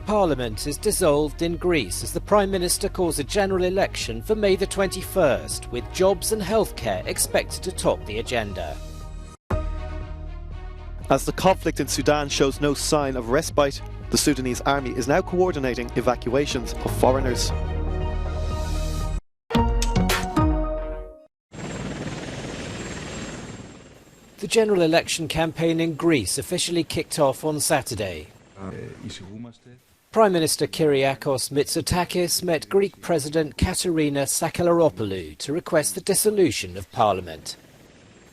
Parliament is dissolved in Greece as the Prime Minister calls a general election for May the 21st, with jobs and healthcare expected to top the agenda. As the conflict in Sudan shows no sign of respite, the Sudanese army is now coordinating evacuations of foreigners. The general election campaign in Greece officially kicked off on Saturday. Prime Minister Kyriakos Mitsotakis met Greek President Katerina Sakelloropoulou to request the dissolution of Parliament.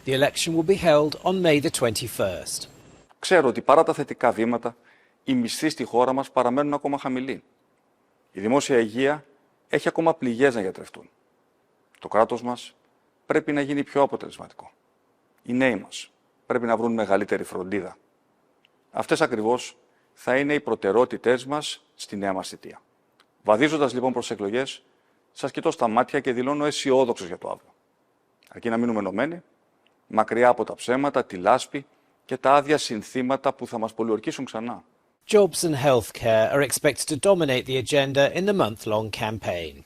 The election will be held on May the 21st. Ξέρω ότι παρά τα θετικά βήματα, οι μισθοί στη χώρα μας παραμένουν ακόμα χαμηλοί. Η δημόσια υγεία έχει ακόμα πληγές να γιατρευτούν. Το κράτος μας πρέπει να γίνει πιο αποτελεσματικό. Οι νέοι μας πρέπει να βρουν μεγαλύτερη φροντίδα. Αυτές ακριβώς θα είναι οι προτεραιότητές μας στη νέα μας θητεία. Βαδίζοντας λοιπόν προς εκλογές, σας κοιτώ στα μάτια και δηλώνω αισιόδοξος για το αύριο. Αρκεί να μείνουμε ενωμένοι, μακριά από τα ψέματα, τη λάσπη και τα άδεια συνθήματα που θα μας πολιορκήσουν ξανά. Jobs and healthcare are expected to dominate the agenda in the month-long campaign.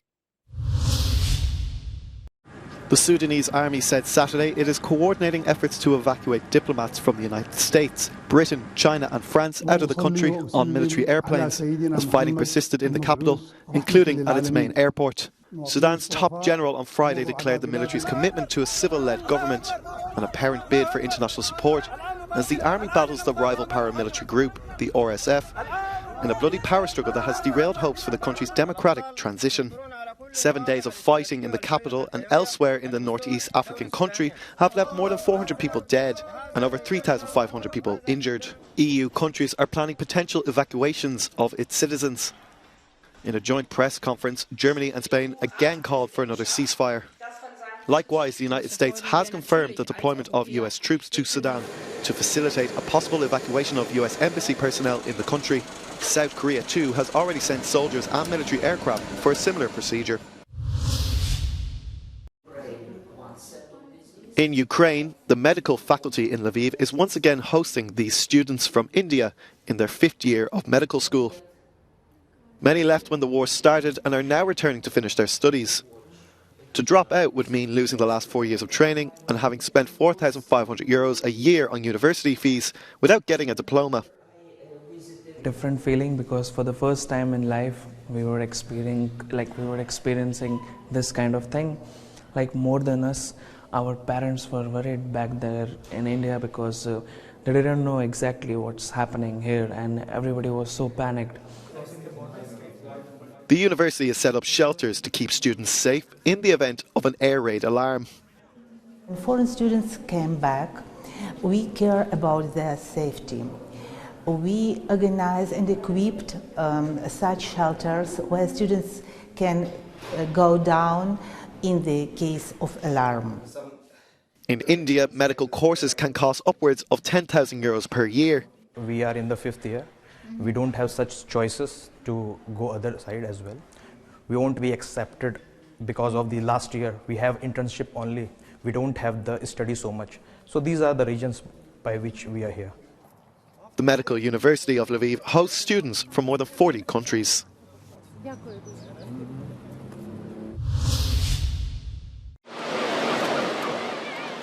The Sudanese army said Saturday it is coordinating efforts to evacuate diplomats from the United States, Britain, China and France out of the country on military airplanes as fighting persisted in the capital, including at its main airport. Sudan's top general on Friday declared the military's commitment to a civil-led government, an apparent bid for international support, as the army battles the rival paramilitary group, the RSF, in a bloody power struggle that has derailed hopes for the country's democratic transition. 7 days of fighting in the capital and elsewhere in the northeast African country have left more than 400 people dead and over 3,500 people injured. EU countries are planning potential evacuations of its citizens. In a joint press conference, Germany and Spain again called for another ceasefire. Likewise, the United States has confirmed the deployment of US troops to Sudan to facilitate a possible evacuation of US embassy personnel in the country. South Korea too has already sent soldiers and military aircraft for a similar procedure. In Ukraine, the medical faculty in Lviv is once again hosting these students from India in their 5th year of medical school. Many left when the war started and are now returning to finish their studies. To drop out would mean losing the last 4 years of training and having spent €4,500 a year on university fees without getting a diploma. Different feeling, because for the first time in life we were experiencing this kind of thing. Like more than us, our parents were worried back there in India because they didn't know exactly what's happening here and everybody was so panicked. The university has set up shelters to keep students safe in the event of an air raid alarm. When foreign students came back, we care about their safety. We organize and equipped such shelters where students can go down in the case of alarm. In India, medical courses can cost upwards of €10,000 per year. We are in the 5th year. We don't have such choices to go other side as well. We won't be accepted because of the last year. We have internship only. We don't have the study so much. So these are the reasons by which we are here. The Medical University of Lviv hosts students from more than 40 countries.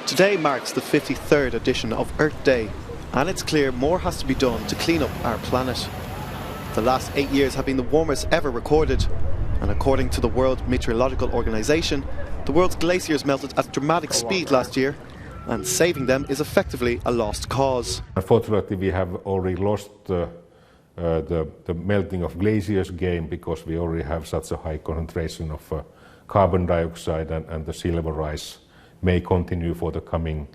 Today marks the 53rd edition of Earth Day, and it's clear more has to be done to clean up our planet. The last 8 years have been the warmest ever recorded, and according to the World Meteorological Organization, the world's glaciers melted at dramatic speed last year, and saving them is effectively a lost cause. Unfortunately, we have already lost the melting of glaciers game because we already have such a high concentration of carbon dioxide, and the sea level rise may continue for the coming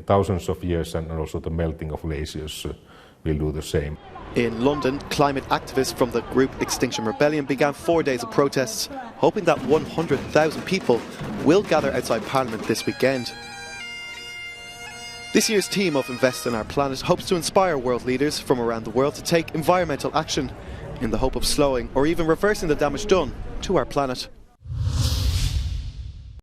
thousands of years, and also the melting of glaciers will do the same. In London, climate activists from the group Extinction Rebellion began 4 days of protests, hoping that 100,000 people will gather outside Parliament this weekend. This year's team of Invest in Our Planet hopes to inspire world leaders from around the world to take environmental action in the hope of slowing or even reversing the damage done to our planet.